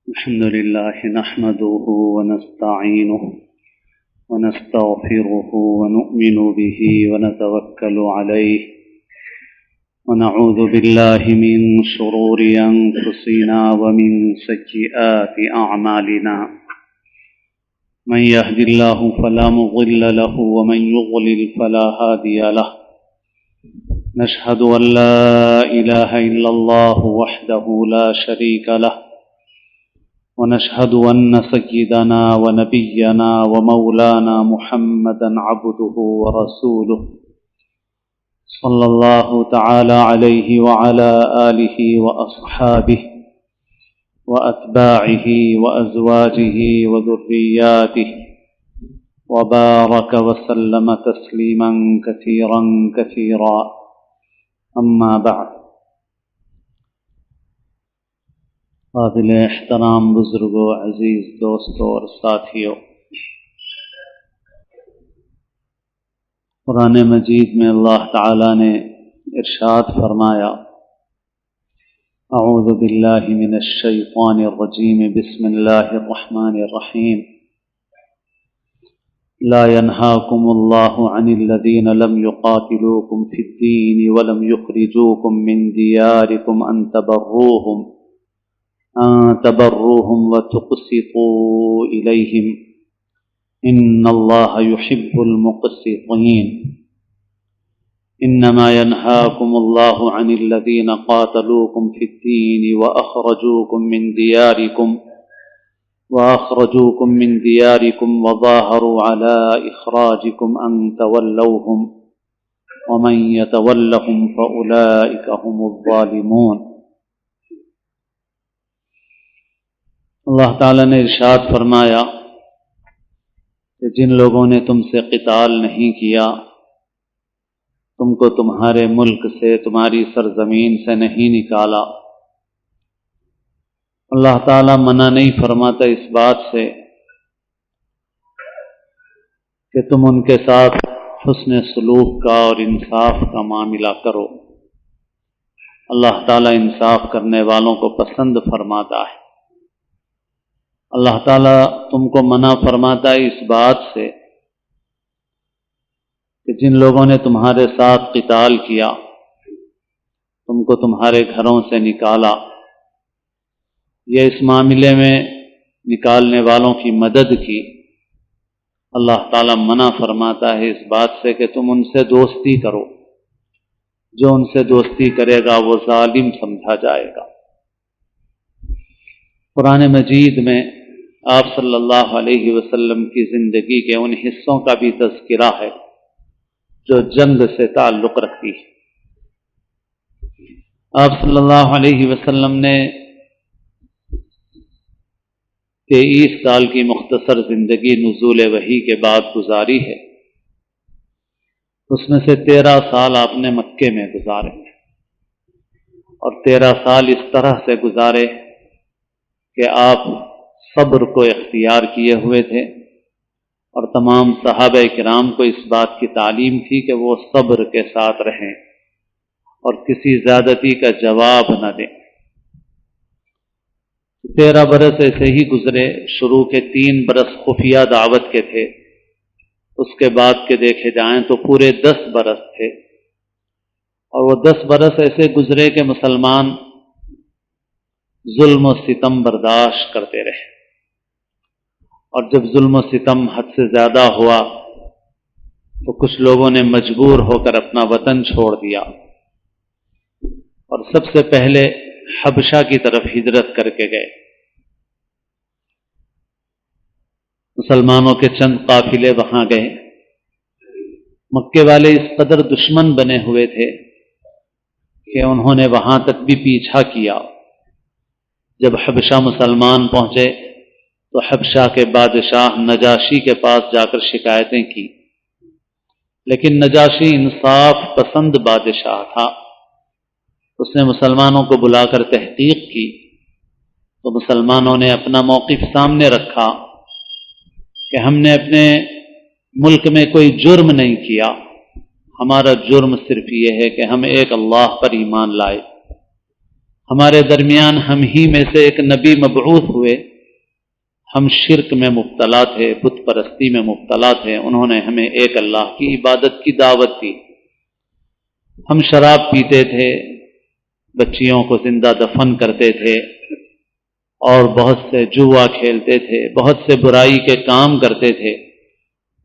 الحمد لله نحمده ونستعينه ونستغفره ونؤمن به ونتوكل عليه ونعوذ بالله من شرور أنفسنا ومن سيئات أعمالنا من يهد الله فلا مضل له ومن يضلل فلا هادي له نشهد أن لا إله إلا الله وحده لا شريك له ونشهد أن سيدنا ونبينا ومولانا محمدا عبده ورسوله صلى الله تعالى عليه وعلى آله وأصحابه وأتباعه وأزواجه وذرياته وبارك وسلم تسليما كثيرا كثيرا أما بعد. قابل احترام بزرگوں، عزیز دوستوں اور ساتھیوں، قرآن مجید میں اللہ تعالی نے ارشاد فرمایا: اعوذ باللہ من الشیطان الرجیم بسم اللہ الرحمن الرحیم لا ينهاكم الله عن الذين لم يقاتلوكم في الدين ولم يخرجوكم من دياركم أن تبروهم وتقسطوا إليهم إن الله يحب المقسطين إنما ينهاكم الله عن الذين قاتلوكم في الدين وأخرجوكم من دياركم وظاهروا على إخراجكم أن تولوهم ومن يتولهم فأولئك هم الظالمون. اللہ تعالیٰ نے ارشاد فرمایا کہ جن لوگوں نے تم سے قتال نہیں کیا، تم کو تمہارے ملک سے، تمہاری سرزمین سے نہیں نکالا، اللہ تعالیٰ منع نہیں فرماتا اس بات سے کہ تم ان کے ساتھ حسن سلوک کا اور انصاف کا معاملہ کرو. اللہ تعالیٰ انصاف کرنے والوں کو پسند فرماتا ہے. اللہ تعالیٰ تم کو منع فرماتا ہے اس بات سے کہ جن لوگوں نے تمہارے ساتھ قتال کیا، تم کو تمہارے گھروں سے نکالا، یہ اس معاملے میں نکالنے والوں کی مدد کی، اللہ تعالیٰ منع فرماتا ہے اس بات سے کہ تم ان سے دوستی کرو. جو ان سے دوستی کرے گا وہ ظالم سمجھا جائے گا. قرآن مجید میں آپ صلی اللہ علیہ وسلم کی زندگی کے ان حصوں کا بھی تذکرہ ہے جو جنگ سے تعلق رکھتی ہے. آپ صلی اللہ علیہ وسلم نے 23 سال کی مختصر زندگی نزول وحی کے بعد گزاری ہے. اس میں سے 13 سال آپ نے مکے میں گزارے اور 13 سال اس طرح سے گزارے کہ آپ صبر کو اختیار کیے ہوئے تھے اور تمام صحابہ کرام کو اس بات کی تعلیم تھی کہ وہ صبر کے ساتھ رہیں اور کسی زیادتی کا جواب نہ دیں. 13 برس ایسے ہی گزرے. شروع کے 3 برس خفیہ دعوت کے تھے، اس کے بعد کے دیکھے جائیں تو پورے 10 برس تھے، اور وہ 10 برس ایسے گزرے کہ مسلمان ظلم و ستم برداشت کرتے رہے. اور جب ظلم و ستم حد سے زیادہ ہوا تو کچھ لوگوں نے مجبور ہو کر اپنا وطن چھوڑ دیا اور سب سے پہلے حبشہ کی طرف ہجرت کر کے گئے. مسلمانوں کے چند قافلے وہاں گئے. مکے والے اس قدر دشمن بنے ہوئے تھے کہ انہوں نے وہاں تک بھی پیچھا کیا. جب حبشہ مسلمان پہنچے تو حبشہ کے بادشاہ نجاشی کے پاس جا کر شکایتیں کی، لیکن نجاشی انصاف پسند بادشاہ تھا. اس نے مسلمانوں کو بلا کر تحقیق کی تو مسلمانوں نے اپنا موقف سامنے رکھا کہ ہم نے اپنے ملک میں کوئی جرم نہیں کیا، ہمارا جرم صرف یہ ہے کہ ہم ایک اللہ پر ایمان لائے. ہمارے درمیان ہم ہی میں سے ایک نبی مبعوث ہوئے، ہم شرک میں مبتلا تھے، بت پرستی میں مبتلا تھے، انہوں نے ہمیں ایک اللہ کی عبادت کی دعوت دی۔ ہم شراب پیتے تھے، بچیوں کو زندہ دفن کرتے تھے، اور بہت سے جوا کھیلتے تھے، بہت سے برائی کے کام کرتے تھے۔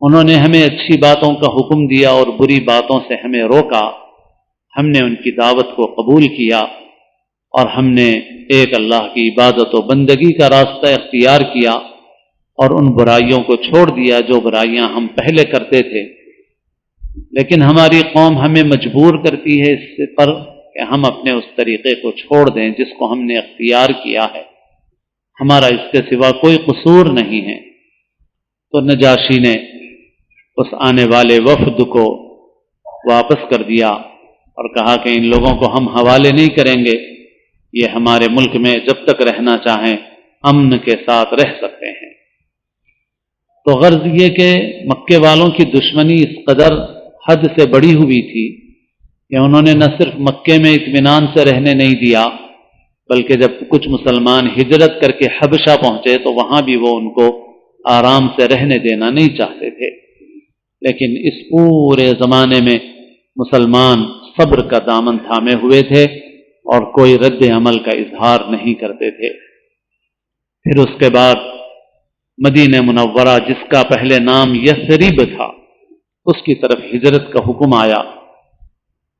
انہوں نے ہمیں اچھی باتوں کا حکم دیا اور بری باتوں سے ہمیں روکا۔ ہم نے ان کی دعوت کو قبول کیا اور ہم نے ایک اللہ کی عبادت و بندگی کا راستہ اختیار کیا اور ان برائیوں کو چھوڑ دیا جو برائیاں ہم پہلے کرتے تھے۔ لیکن ہماری قوم ہمیں مجبور کرتی ہے اس پر کہ ہم اپنے اس طریقے کو چھوڑ دیں جس کو ہم نے اختیار کیا ہے، ہمارا اس کے سوا کوئی قصور نہیں ہے۔ تو نجاشی نے اس آنے والے وفد کو واپس کر دیا اور کہا کہ ان لوگوں کو ہم حوالے نہیں کریں گے، یہ ہمارے ملک میں جب تک رہنا چاہیں امن کے ساتھ رہ سکتے ہیں۔ تو غرض یہ کہ مکے والوں کی دشمنی اس قدر حد سے بڑی ہوئی تھی کہ انہوں نے نہ صرف مکے میں اطمینان سے رہنے نہیں دیا، بلکہ جب کچھ مسلمان ہجرت کر کے حبشہ پہنچے تو وہاں بھی وہ ان کو آرام سے رہنے دینا نہیں چاہتے تھے۔ لیکن اس پورے زمانے میں مسلمان صبر کا دامن تھامے ہوئے تھے اور کوئی رد عمل کا اظہار نہیں کرتے تھے۔ پھر اس کے بعد مدینہ منورہ، جس کا پہلے نام یثرب تھا، اس کی طرف ہجرت کا حکم آیا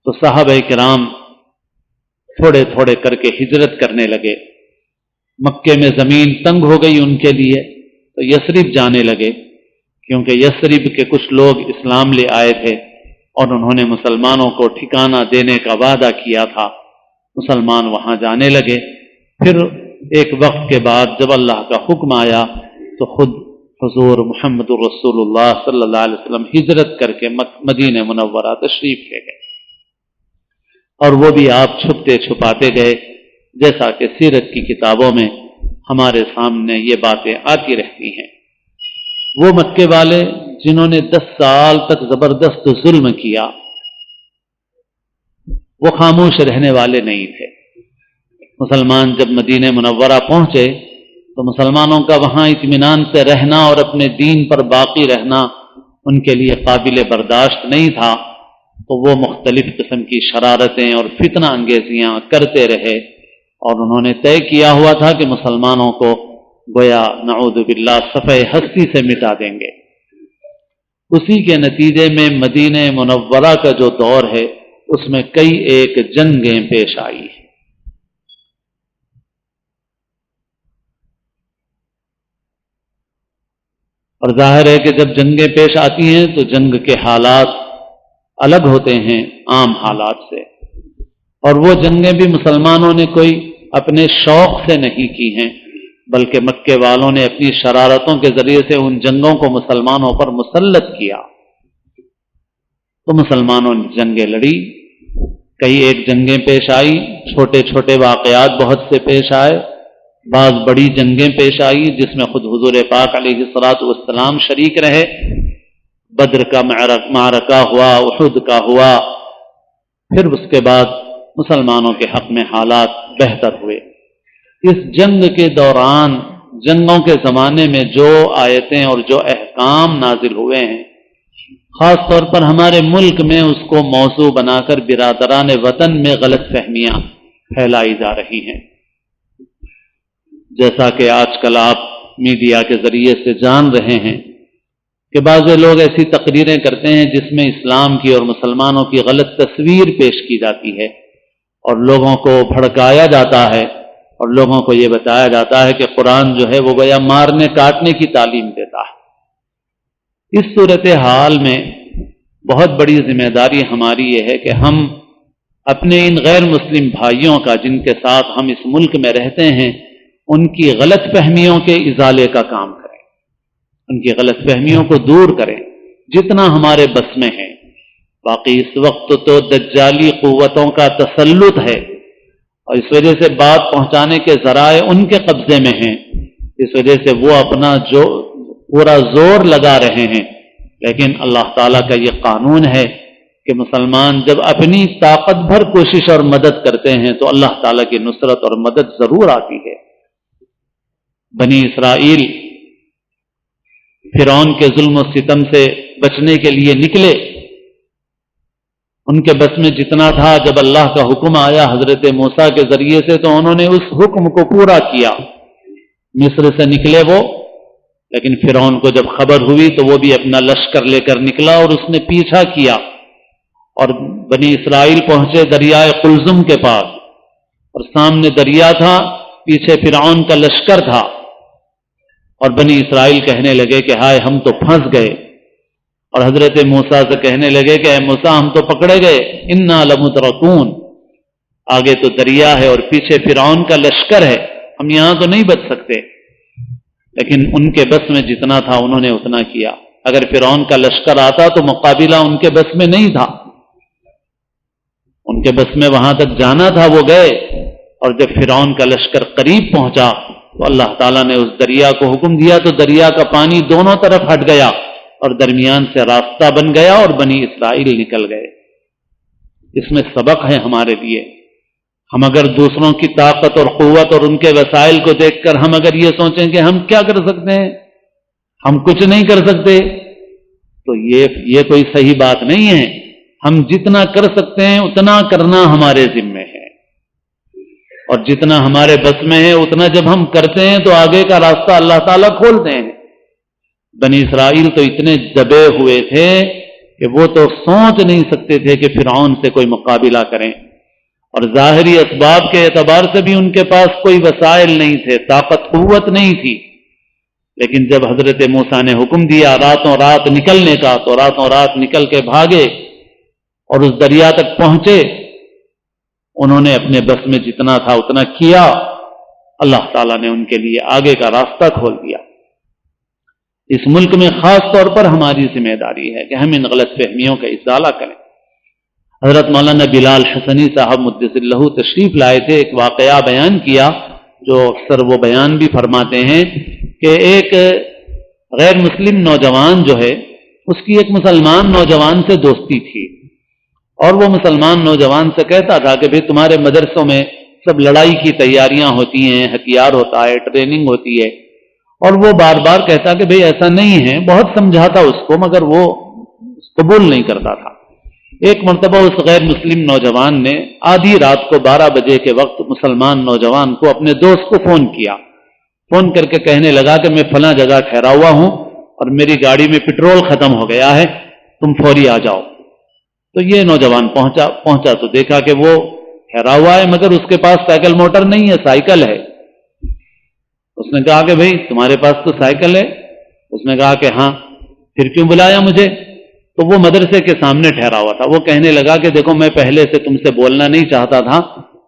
تو صحابہ کرام تھوڑے تھوڑے کر کے ہجرت کرنے لگے۔ مکے میں زمین تنگ ہو گئی ان کے لیے تو یثرب جانے لگے، کیونکہ یثرب کے کچھ لوگ اسلام لے آئے تھے اور انہوں نے مسلمانوں کو ٹھکانہ دینے کا وعدہ کیا تھا۔ مسلمان وہاں جانے لگے۔ پھر ایک وقت کے بعد جب اللہ کا حکم آیا تو خود حضور محمد رسول اللہ صلی اللہ علیہ وسلم ہجرت کر کے مدینہ منورہ تشریف لے گئے، اور وہ بھی آپ چھپتے چھپاتے گئے، جیسا کہ سیرت کی کتابوں میں ہمارے سامنے یہ باتیں آتی رہتی ہیں۔ وہ مکے والے جنہوں نے 10 سال تک زبردست ظلم کیا، وہ خاموش رہنے والے نہیں تھے۔ مسلمان جب مدینہ منورہ پہنچے تو مسلمانوں کا وہاں اطمینان سے رہنا اور اپنے دین پر باقی رہنا ان کے لیے قابل برداشت نہیں تھا، تو وہ مختلف قسم کی شرارتیں اور فتنہ انگیزیاں کرتے رہے، اور انہوں نے طے کیا ہوا تھا کہ مسلمانوں کو گویا نعوذ باللہ صفحہ ہستی سے مٹا دیں گے۔ اسی کے نتیجے میں مدینہ منورہ کا جو دور ہے اس میں کئی ایک جنگیں پیش آئی ہیں۔ اور ظاہر ہے کہ جب جنگیں پیش آتی ہیں تو جنگ کے حالات الگ ہوتے ہیں عام حالات سے، اور وہ جنگیں بھی مسلمانوں نے کوئی اپنے شوق سے نہیں کی ہیں، بلکہ مکے والوں نے اپنی شرارتوں کے ذریعے سے ان جنگوں کو مسلمانوں پر مسلط کیا۔ تو مسلمانوں نے جنگیں لڑی، کئی ایک جنگیں پیش آئی، چھوٹے چھوٹے واقعات بہت سے پیش آئے، بعض بڑی جنگیں پیش آئی جس میں خود حضور پاک علیہ الصلاۃ والسلام شریک رہے۔ بدر کا معرکہ ہوا، احد کا ہوا۔ پھر اس کے بعد مسلمانوں کے حق میں حالات بہتر ہوئے۔ اس جنگ کے دوران، جنگوں کے زمانے میں جو آیتیں اور جو احکام نازل ہوئے ہیں، خاص طور پر ہمارے ملک میں اس کو موضوع بنا کر برادران وطن میں غلط فہمیاں پھیلائی جا رہی ہیں۔ جیسا کہ آج کل آپ میڈیا کے ذریعے سے جان رہے ہیں کہ بعض لوگ ایسی تقریریں کرتے ہیں جس میں اسلام کی اور مسلمانوں کی غلط تصویر پیش کی جاتی ہے، اور لوگوں کو بھڑکایا جاتا ہے، اور لوگوں کو یہ بتایا جاتا ہے کہ قرآن جو ہے وہ گویا مارنے کاٹنے کی تعلیم دیتا ہے۔ اس صورتحال میں بہت بڑی ذمہ داری ہماری یہ ہے کہ ہم اپنے ان غیر مسلم بھائیوں کا، جن کے ساتھ ہم اس ملک میں رہتے ہیں، ان کی غلط فہمیوں کے ازالے کا کام کریں، ان کی غلط فہمیوں کو دور کریں جتنا ہمارے بس میں ہے۔ باقی اس وقت تو دجالی قوتوں کا تسلط ہے، اور اس وجہ سے بات پہنچانے کے ذرائع ان کے قبضے میں ہیں، اس وجہ سے وہ اپنا جو پورا زور لگا رہے ہیں۔ لیکن اللہ تعالیٰ کا یہ قانون ہے کہ مسلمان جب اپنی طاقت بھر کوشش اور مدد کرتے ہیں تو اللہ تعالیٰ کی نصرت اور مدد ضرور آتی ہے۔ بنی اسرائیل فرعون کے ظلم و ستم سے بچنے کے لیے نکلے، ان کے بس میں جتنا تھا، جب اللہ کا حکم آیا حضرت موسیٰ کے ذریعے سے تو انہوں نے اس حکم کو پورا کیا، مصر سے نکلے وہ، لیکن فرعون کو جب خبر ہوئی تو وہ بھی اپنا لشکر لے کر نکلا اور اس نے پیچھا کیا، اور بنی اسرائیل پہنچے دریائے قلزم کے پاس، اور سامنے دریا تھا، پیچھے فرعون کا لشکر تھا، اور بنی اسرائیل کہنے لگے کہ ہائے ہم تو پھنس گئے، اور حضرت موسیٰ سے کہنے لگے کہ اے موسیٰ ہم تو پکڑے گئے، انا لمدرکون، آگے تو دریا ہے اور پیچھے فرعون کا لشکر ہے، ہم یہاں تو نہیں بچ سکتے۔ لیکن ان کے بس میں جتنا تھا انہوں نے اتنا کیا، اگر فرعون کا لشکر آتا تو مقابلہ ان کے بس میں نہیں تھا، ان کے بس میں وہاں تک جانا تھا، وہ گئے، اور جب فرعون کا لشکر قریب پہنچا تو اللہ تعالیٰ نے اس دریا کو حکم دیا تو دریا کا پانی دونوں طرف ہٹ گیا اور درمیان سے راستہ بن گیا اور بنی اسرائیل نکل گئے۔ اس میں سبق ہے ہمارے لیے، ہم اگر دوسروں کی طاقت اور قوت اور ان کے وسائل کو دیکھ کر ہم اگر یہ سوچیں کہ ہم کیا کر سکتے ہیں، ہم کچھ نہیں کر سکتے، تو یہ کوئی صحیح بات نہیں ہے۔ ہم جتنا کر سکتے ہیں اتنا کرنا ہمارے ذمہ ہے، اور جتنا ہمارے بس میں ہے اتنا جب ہم کرتے ہیں تو آگے کا راستہ اللہ تعالیٰ کھولتے ہیں۔ بنی اسرائیل تو اتنے دبے ہوئے تھے کہ وہ تو سوچ نہیں سکتے تھے کہ فرعون سے کوئی مقابلہ کریں، اور ظاہری اسباب کے اعتبار سے بھی ان کے پاس کوئی وسائل نہیں تھے، طاقت قوت نہیں تھی، لیکن جب حضرت موسیٰ نے حکم دیا راتوں رات نکلنے کا تو راتوں رات نکل کے بھاگے اور اس دریا تک پہنچے، انہوں نے اپنے بس میں جتنا تھا اتنا کیا، اللہ تعالیٰ نے ان کے لیے آگے کا راستہ کھول دیا۔ اس ملک میں خاص طور پر ہماری ذمہ داری ہے کہ ہم ان غلط فہمیوں کا ازالہ کریں۔ حضرت مولانا بلال حسنی صاحب مقدس اللہ تشریف لائے تھے، ایک واقعہ بیان کیا جو اکثر وہ بیان بھی فرماتے ہیں کہ ایک غیر مسلم نوجوان جو ہے اس کی ایک مسلمان نوجوان سے دوستی تھی، اور وہ مسلمان نوجوان سے کہتا تھا کہ بھئی تمہارے مدرسوں میں سب لڑائی کی تیاریاں ہوتی ہیں، ہتھیار ہوتا ہے، ٹریننگ ہوتی ہے، اور وہ بار بار کہتا کہ بھئی ایسا نہیں ہے، بہت سمجھاتا اس کو مگر وہ قبول نہیں کرتا تھا۔ ایک مرتبہ اس غیر مسلم نوجوان نے آدھی رات کو 12 بجے کے وقت مسلمان نوجوان کو اپنے دوست کو فون کیا، فون کر کے کہنے لگا کہ میں فلاں جگہ ٹھہرا ہوا ہوں اور میری گاڑی میں پیٹرول ختم ہو گیا ہے، تم فوری آ جاؤ۔ تو یہ نوجوان پہنچا تو دیکھا کہ وہ ٹھہرا ہوا ہے مگر اس کے پاس سائیکل موٹر نہیں ہے، سائیکل ہے۔ اس نے کہا کہ بھئی تمہارے پاس تو سائیکل ہے؟ اس نے کہا کہ ہاں۔ پھر کیوں بلایا مجھے؟ تو وہ مدرسے کے سامنے ٹھہرا ہوا تھا، وہ کہنے لگا کہ دیکھو میں پہلے سے تم سے بولنا نہیں چاہتا تھا،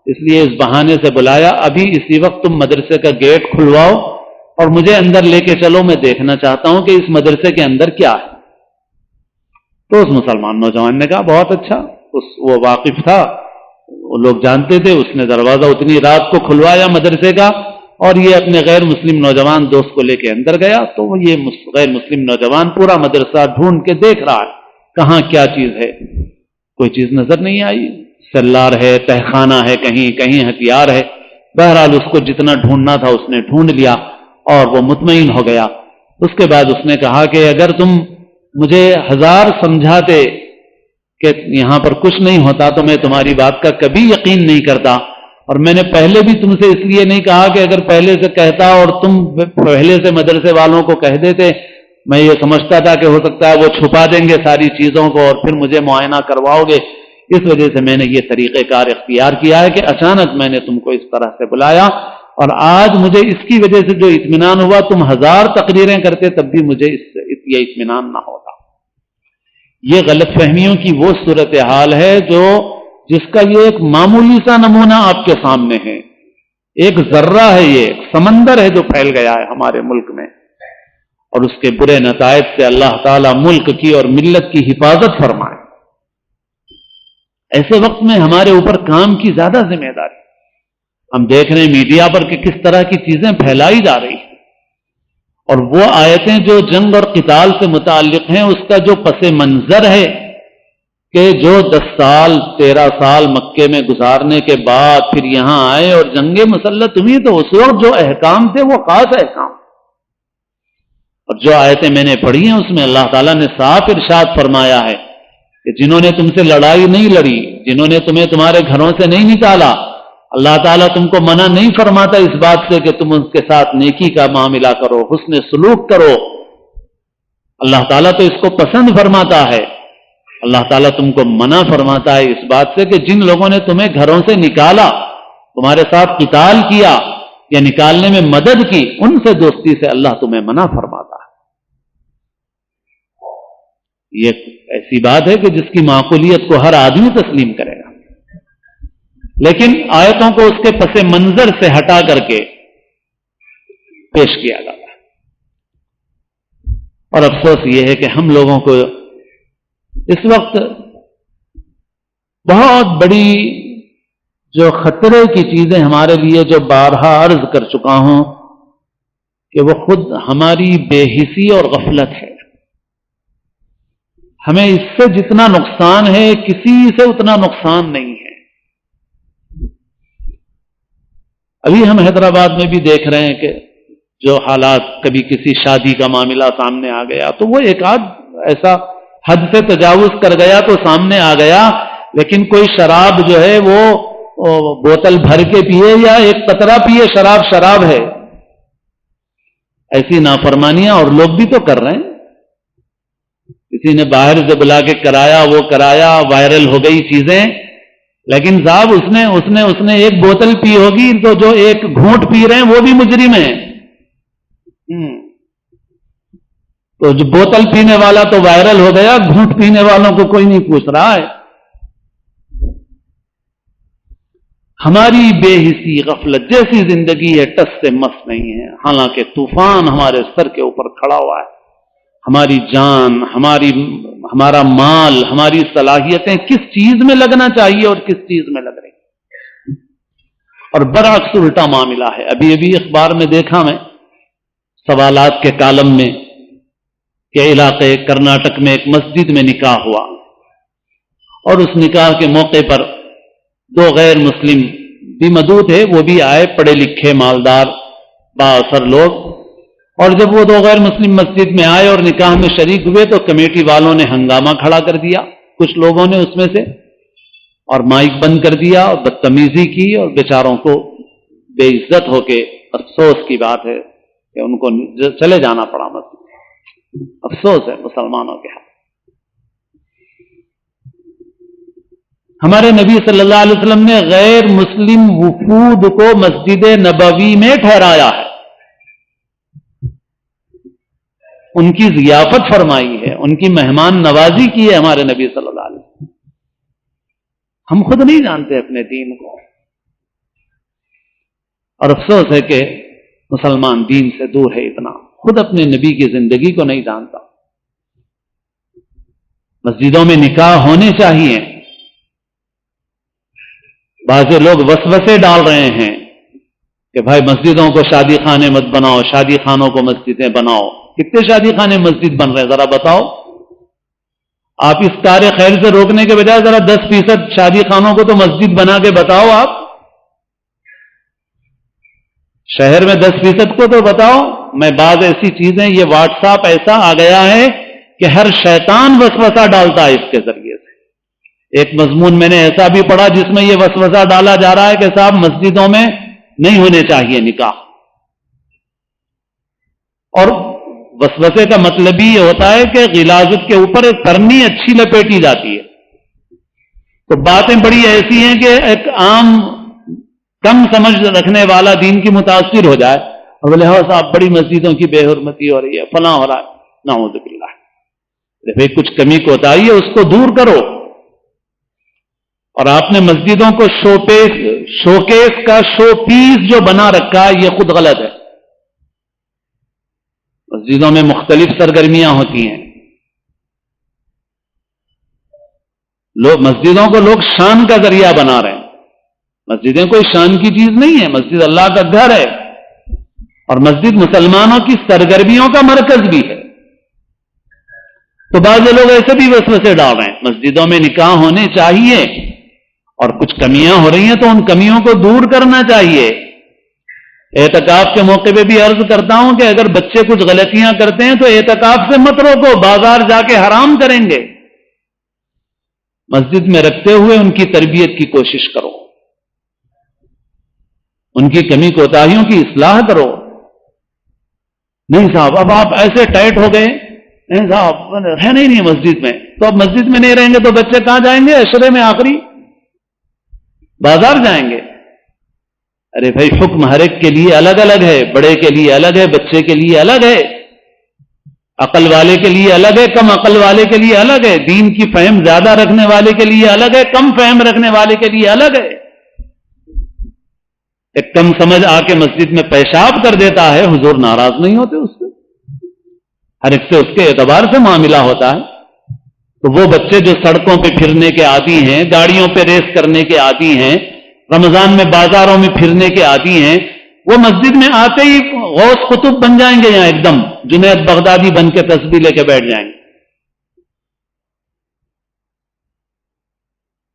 اس لیے اس بہانے سے بلایا، ابھی اسی وقت تم مدرسے کا گیٹ کھلواؤ اور مجھے اندر لے کے چلو، میں دیکھنا چاہتا ہوں کہ اس مدرسے کے اندر کیا ہے۔ تو اس مسلمان نوجوان نے کہا بہت اچھا، وہ واقف تھا، وہ لوگ جانتے تھے، اس نے دروازہ اتنی رات کو کھلوایا مدرسے کا، اور یہ اپنے غیر مسلم نوجوان دوست کو لے کے اندر گیا۔ تو یہ غیر مسلم نوجوان پورا مدرسہ ڈھونڈ کے دیکھ رہا ہے کہاں کیا چیز ہے، کوئی چیز نظر نہیں آئی، سلار ہے، تہخانہ ہے، کہیں ہتھیار ہے۔ بہرحال اس کو جتنا ڈھونڈنا تھا اس نے ڈھونڈ لیا اور وہ مطمئن ہو گیا۔ اس کے بعد اس نے کہا کہ اگر تم مجھے 1000 سمجھاتے کہ یہاں پر کچھ نہیں ہوتا تو میں تمہاری بات کا کبھی یقین نہیں کرتا، اور میں نے پہلے بھی تم سے اس لیے نہیں کہا کہ اگر پہلے سے کہتا اور تم پہلے سے مدرسے والوں کو کہہ دیتے، میں یہ سمجھتا تھا کہ ہو سکتا ہے وہ چھپا دیں گے ساری چیزوں کو اور پھر مجھے معائنہ کرواؤ گے، اس وجہ سے میں نے یہ طریقہ کار اختیار کیا ہے کہ اچانک میں نے تم کو اس طرح سے بلایا، اور آج مجھے اس کی وجہ سے جو اطمینان ہوا، تم 1000 تقریریں کرتے تب بھی مجھے یہ اطمینان نہ ہوتا۔ یہ غلط فہمیوں کی وہ صورتحال ہے جس کا یہ ایک معمولی سا نمونہ آپ کے سامنے ہے، ایک ذرہ ہے، یہ ایک سمندر ہے جو پھیل گیا ہے ہمارے ملک میں، اور اس کے برے نتائج سے اللہ تعالیٰ ملک کی اور ملت کی حفاظت فرمائے۔ ایسے وقت میں ہمارے اوپر کام کی زیادہ ذمہ داری، ہم دیکھ رہے ہیں میڈیا پر کہ کس طرح کی چیزیں پھیلائی جا رہی ہیں، اور وہ آیتیں جو جنگ اور قتال سے متعلق ہیں اس کا جو پس منظر ہے کہ جو 10 سال 13 سال مکے میں گزارنے کے بعد پھر یہاں آئے اور جنگ مسلح ہوئی، تو اس وقت جو احکام تھے وہ خاص احکام، اور جو آیتیں میں نے پڑھی ہیں اس میں اللہ تعالیٰ نے صاف ارشاد فرمایا ہے کہ جنہوں نے تم سے لڑائی نہیں لڑی، جنہوں نے تمہیں تمہارے گھروں سے نہیں نکالا، اللہ تعالیٰ تم کو منع نہیں فرماتا اس بات سے کہ تم ان کے ساتھ نیکی کا معاملہ کرو، حسن سلوک کرو۔ اللہ تعالیٰ تو اس کو پسند فرماتا ہے۔ اللہ تعالیٰ تم کو منع فرماتا ہے اس بات سے کہ جن لوگوں نے تمہیں گھروں سے نکالا، تمہارے ساتھ قتال کیا یا نکالنے میں مدد کی، ان سے دوستی سے اللہ تمہیں منع فرماتا ہے۔ یہ ایسی بات ہے کہ جس کی معقولیت کو ہر آدمی تسلیم کرے گا، لیکن آیتوں کو اس کے پس منظر سے ہٹا کر کے پیش کیا جاتا ہے، اور افسوس یہ ہے کہ ہم لوگوں کو اس وقت بہت بڑی جو خطرے کی چیزیں ہمارے لیے، جو بارہا عرض کر چکا ہوں کہ وہ خود ہماری بے حسی اور غفلت ہے۔ ہمیں اس سے جتنا نقصان ہے کسی سے اتنا نقصان نہیں ہے۔ ابھی ہم حیدرآباد میں بھی دیکھ رہے ہیں کہ جو حالات، کبھی کسی شادی کا معاملہ سامنے آ گیا تو وہ ایک آدھ ایسا حد سے تجاوز کر گیا تو سامنے آ گیا، لیکن کوئی شراب جو ہے وہ بوتل بھر کے پیے یا ایک قطرہ پیے، شراب شراب ہے۔ ایسی نافرمانیاں اور لوگ بھی تو کر رہے ہیں۔ کسی نے باہر سے بلا کے کرایا، وہ کرایا، وائرل ہو گئی چیزیں، لیکن صاحب اس نے ایک بوتل پی ہوگی تو جو ایک گھونٹ پی رہے ہیں وہ بھی مجرم ہیں۔ تو جو بوتل پینے والا تو وائرل ہو گیا، گھونٹ پینے والوں کو کوئی نہیں پوچھ رہا ہے۔ ہماری بے حسی غفلت جیسی زندگی ہے، ٹس سے مس نہیں ہے، حالانکہ طوفان ہمارے سر کے اوپر کھڑا ہوا ہے۔ ہماری جان، ہمارا مال، ہماری صلاحیتیں کس چیز میں لگنا چاہیے اور کس چیز میں لگ رہی، اور برعکس الٹا معاملہ ہے۔ ابھی اخبار میں دیکھا میں، سوالات کے کالم میں، کہ علاقے کرناٹک میں ایک مسجد میں نکاح ہوا، اور اس نکاح کے موقع پر 2 غیر مسلم بھی مدعو تھے، وہ بھی آئے، پڑھے لکھے مالدار بااثر لوگ، اور جب وہ 2 غیر مسلم مسجد میں آئے اور نکاح میں شریک ہوئے تو کمیٹی والوں نے ہنگامہ کھڑا کر دیا، کچھ لوگوں نے اس میں سے، اور مائک بند کر دیا اور بدتمیزی کی، اور بیچاروں کو بے عزت ہو کے، افسوس کی بات ہے کہ ان کو چلے جانا پڑا مسجد۔ افسوس ہے مسلمانوں کے ہاتھ۔ ہمارے نبی صلی اللہ علیہ وسلم نے غیر مسلم وفود کو مسجد نبوی میں ٹھہرایا ہے، ان کی ضیافت فرمائی ہے، ان کی مہمان نوازی کی ہے ہمارے نبی صلی اللہ علیہ وسلم۔ ہم خود نہیں جانتے اپنے دین کو، اور افسوس ہے کہ مسلمان دین سے دور ہے، اتنا خود اپنے نبی کی زندگی کو نہیں جانتا۔ مسجدوں میں نکاح ہونے چاہیے، بعض لوگ وسوسے ڈال رہے ہیں کہ بھائی مسجدوں کو شادی خانے مت بناؤ، شادی خانوں کو مسجدیں بناؤ۔ کتنے شادی خانے مسجد بن رہے ہیں ذرا بتاؤ؟ آپ اس کار خیر سے روکنے کے بجائے ذرا 10% شادی خانوں کو تو مسجد بنا کے بتاؤ۔ آپ شہر میں 10% کو تو بتاؤ۔ میں بعض ایسی چیزیں، یہ واٹس ایپ ایسا آ گیا ہے کہ ہر شیطان وسوسہ ڈالتا ہے اس کے ذریعے سے۔ ایک مضمون میں نے ایسا بھی پڑھا جس میں یہ وسوسہ ڈالا جا رہا ہے کہ صاحب مسجدوں میں نہیں ہونے چاہیے نکاح، اور وسوسے کا مطلب ہی یہ ہوتا ہے کہ غلاظت کے اوپر ایک کرنی اچھی لپیٹی جاتی ہے، تو باتیں بڑی ایسی ہیں کہ ایک عام کم سمجھ رکھنے والا دین کی متاثر ہو جائے اور بولے ہاں صاحب بڑی مسجدوں کی بے حرمتی ہو رہی ہے، فلاں ہو رہا ہے، نعوذ باللہ۔ بھئی کچھ کمی کوتاہی ہے اس کو دور کرو، اور آپ نے مسجدوں کو شوکیس کا شو پیس جو بنا رکھا ہے یہ خود غلط ہے۔ مسجدوں میں مختلف سرگرمیاں ہوتی ہیں، مسجدوں کو لوگ شان کا ذریعہ بنا رہے ہیں۔ مسجدیں کوئی شان کی چیز نہیں ہے، مسجد اللہ کا گھر ہے، اور مسجد مسلمانوں کی سرگرمیوں کا مرکز بھی ہے۔ تو بعض لوگ ایسے بھی وسوسے ڈال رہے ہیں مسجدوں میں نکاح ہونے چاہیے اور کچھ کمیاں ہو رہی ہیں تو ان کمیوں کو دور کرنا چاہیے. اعتکاف کے موقع پہ بھی عرض کرتا ہوں کہ اگر بچے کچھ غلطیاں کرتے ہیں تو اعتکاف سے مت روکو، بازار جا کے حرام کریں گے. مسجد میں رکھتے ہوئے ان کی تربیت کی کوشش کرو، ان کی کمی کوتاہیوں کی اصلاح کرو. نہیں صاحب اب آپ ایسے ٹائٹ ہو گئے، نہیں صاحب رہنا ہی نہیں مسجد میں، تو اب مسجد میں نہیں رہیں گے تو بچے کہاں جائیں گے؟ عشرے میں آخری بازار جائیں گے. ارے بھائی حکم ہر ایک کے لیے الگ الگ ہے، بڑے کے لیے الگ ہے، بچے کے لیے الگ ہے، عقل والے کے لیے الگ ہے، کم عقل والے کے لیے الگ ہے، دین کی فہم زیادہ رکھنے والے کے لیے الگ ہے، کم فہم رکھنے والے کے لیے الگ ہے. ایک کم سمجھ آ کے مسجد میں پیشاب کر دیتا ہے، حضور ناراض نہیں ہوتے اس سے، ہر ایک سے اس کے اعتبار سے معاملہ ہوتا ہے. تو وہ بچے جو سڑکوں پہ پھرنے کے عادی ہیں، گاڑیوں پہ ریس کرنے کے عادی ہیں، رمضان میں بازاروں میں پھرنے کے عادی ہیں، وہ مسجد میں آتے ہی غوث قطب بن جائیں گے، یہاں ایک دم جنید بغدادی بن کے تسبیح لے کے بیٹھ جائیں گے.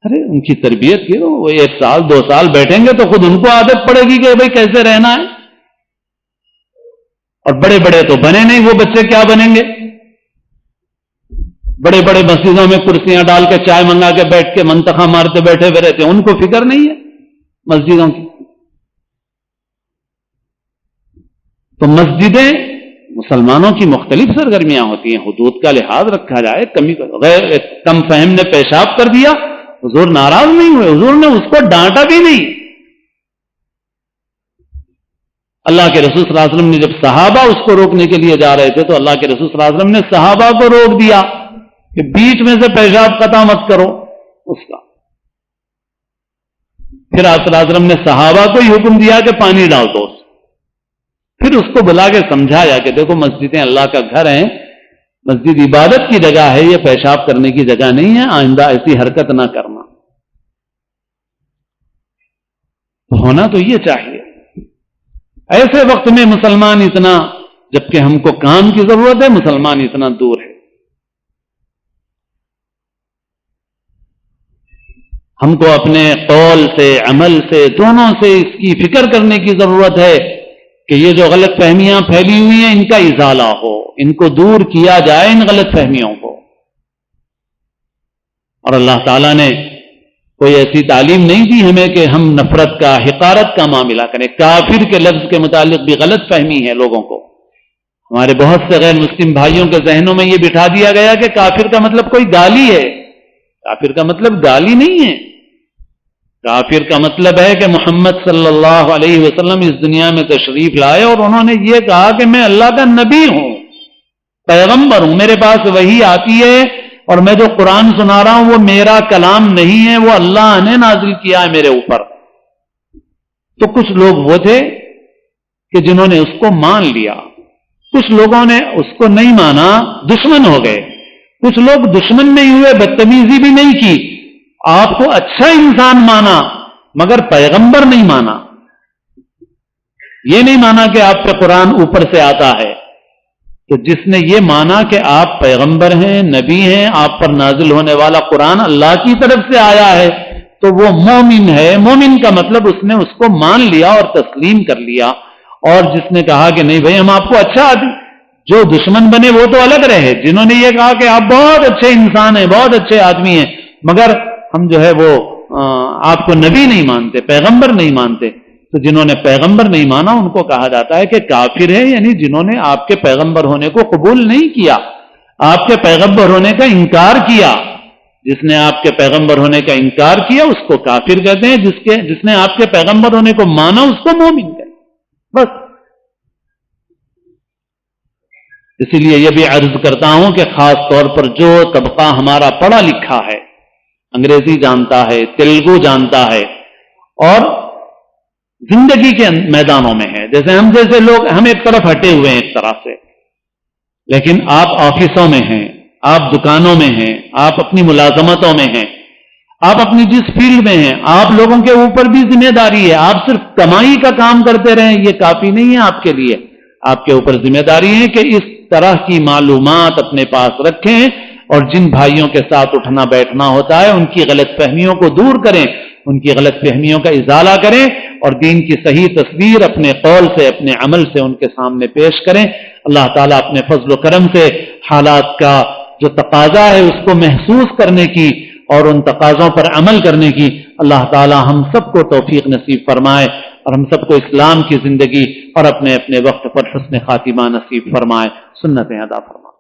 ارے ان کی تربیت کی، وہ 1 سال 2 سال بیٹھیں گے تو خود ان کو عادت پڑے گی کہ بھائی کیسے رہنا ہے. اور بڑے بڑے تو بنے نہیں، وہ بچے کیا بنیں گے؟ بڑے بڑے مسجدوں میں کرسیاں ڈال کے چائے منگا کے بیٹھ کے منتخا مارتے بیٹھے ہوئے رہتے ہیں، ان کو فکر نہیں ہے مسجدوں کی. تو مسجدیں مسلمانوں کی مختلف سرگرمیاں ہوتی ہیں، حدود کا لحاظ رکھا جائے. کم فہم نے پیشاب کر دیا، حضور ناراض نہیں ہوئے، حضور نے اس کو ڈانٹا بھی نہیں. اللہ کے رسول صلی اللہ علیہ وسلم نے جب صحابہ اس کو روکنے کے لیے جا رہے تھے تو اللہ کے رسول صلی اللہ علیہ وسلم نے صحابہ کو روک دیا کہ بیچ میں سے پیشاب قطع مت کرو اس کا. پھر آپ صلی اللہ علیہ وسلم نے صحابہ کو ہی حکم دیا کہ پانی ڈال دو. پھر اس کو بلا کے سمجھایا کہ دیکھو مسجدیں اللہ کا گھر ہیں، مسجد عبادت کی جگہ ہے، یہ پیشاب کرنے کی جگہ نہیں ہے، آئندہ ایسی حرکت نہ کرنا. ہونا تو یہ چاہیے. ایسے وقت میں مسلمان اتنا، جبکہ ہم کو کام کی ضرورت ہے، مسلمان اتنا دور ہے. ہم کو اپنے قول سے عمل سے دونوں سے اس کی فکر کرنے کی ضرورت ہے کہ یہ جو غلط فہمیاں پھیلی ہوئی ہیں ان کا ازالہ ہو، ان کو دور کیا جائے، ان غلط فہمیوں کو. اور اللہ تعالیٰ نے کوئی ایسی تعلیم نہیں دی ہمیں کہ ہم نفرت کا، حقارت کا معاملہ کریں. کافر کے لفظ کے متعلق بھی غلط فہمی ہے لوگوں کو. ہمارے بہت سے غیر مسلم بھائیوں کے ذہنوں میں یہ بٹھا دیا گیا کہ کافر کا مطلب کوئی گالی ہے. کافر کا مطلب گالی نہیں ہے. کافر کا مطلب ہے کہ محمد صلی اللہ علیہ وسلم اس دنیا میں تشریف لائے اور انہوں نے یہ کہا کہ میں اللہ کا نبی ہوں، پیغمبر ہوں، میرے پاس وحی آتی ہے اور میں جو قرآن سنا رہا ہوں وہ میرا کلام نہیں ہے، وہ اللہ نے نازل کیا ہے میرے اوپر. تو کچھ لوگ وہ تھے کہ جنہوں نے اس کو مان لیا، کچھ لوگوں نے اس کو نہیں مانا، دشمن ہو گئے. کچھ لوگ دشمن نہیں ہوئے، بدتمیزی بھی نہیں کی، آپ کو اچھا انسان مانا مگر پیغمبر نہیں مانا. یہ نہیں مانا کہ آپ پہ قرآن اوپر سے آتا ہے. تو جس نے یہ مانا کہ آپ پیغمبر ہیں، نبی ہیں، آپ پر نازل ہونے والا قرآن اللہ کی طرف سے آیا ہے، تو وہ مومن ہے. مومن کا مطلب اس نے اس کو مان لیا اور تسلیم کر لیا. اور جس نے کہا کہ نہیں بھائی ہم آپ کو اچھا آدمی، جو دشمن بنے وہ تو الگ رہے. جنہوں نے یہ کہا کہ آپ بہت اچھے انسان ہیں، بہت اچھے آدمی ہیں، مگر ہم جو ہے وہ آپ کو نبی نہیں مانتے، پیغمبر نہیں مانتے. تو جنہوں نے پیغمبر نہیں مانا ان کو کہا جاتا ہے کہ کافر ہے، یعنی جنہوں نے آپ کے پیغمبر ہونے کو قبول نہیں کیا، آپ کے پیغمبر ہونے کا انکار کیا. جس نے آپ کے پیغمبر ہونے کا انکار کیا اس کو کافر کہتے ہیں، جس نے آپ کے پیغمبر ہونے کو مانا اس کو مومن کہتے ہیں. بس اسی لیے یہ بھی عرض کرتا ہوں کہ خاص طور پر جو طبقہ ہمارا پڑھا لکھا ہے، انگریزی جانتا ہے، تیلگو جانتا ہے اور زندگی کے میدانوں میں ہے، جیسے ہم جیسے لوگ ہم ایک طرف ہٹے ہوئے ہیں ایک طرح سے، لیکن آپ آفسوں میں ہیں، آپ دکانوں میں ہیں، آپ اپنی ملازمتوں میں ہیں، آپ اپنی جس فیلڈ میں ہیں، آپ لوگوں کے اوپر بھی ذمہ داری ہے. آپ صرف کمائی کا کام کرتے رہیں یہ کافی نہیں ہے آپ کے لیے. آپ کے اوپر ذمہ داری ہے کہ اس طرح کی معلومات اپنے پاس رکھیں اور جن بھائیوں کے ساتھ اٹھنا بیٹھنا ہوتا ہے ان کی غلط فہمیوں کو دور کریں، ان کی غلط فہمیوں کا ازالہ کریں اور دین کی صحیح تصویر اپنے قول سے اپنے عمل سے ان کے سامنے پیش کریں۔ اللہ تعالیٰ اپنے فضل و کرم سے حالات کا جو تقاضا ہے اس کو محسوس کرنے کی اور ان تقاضوں پر عمل کرنے کی اللہ تعالیٰ ہم سب کو توفیق نصیب فرمائے اور ہم سب کو اسلام کی زندگی اور اپنے اپنے وقت پر حسن خاتمہ نصیب فرمائے، سنتیں ادا فرمائے۔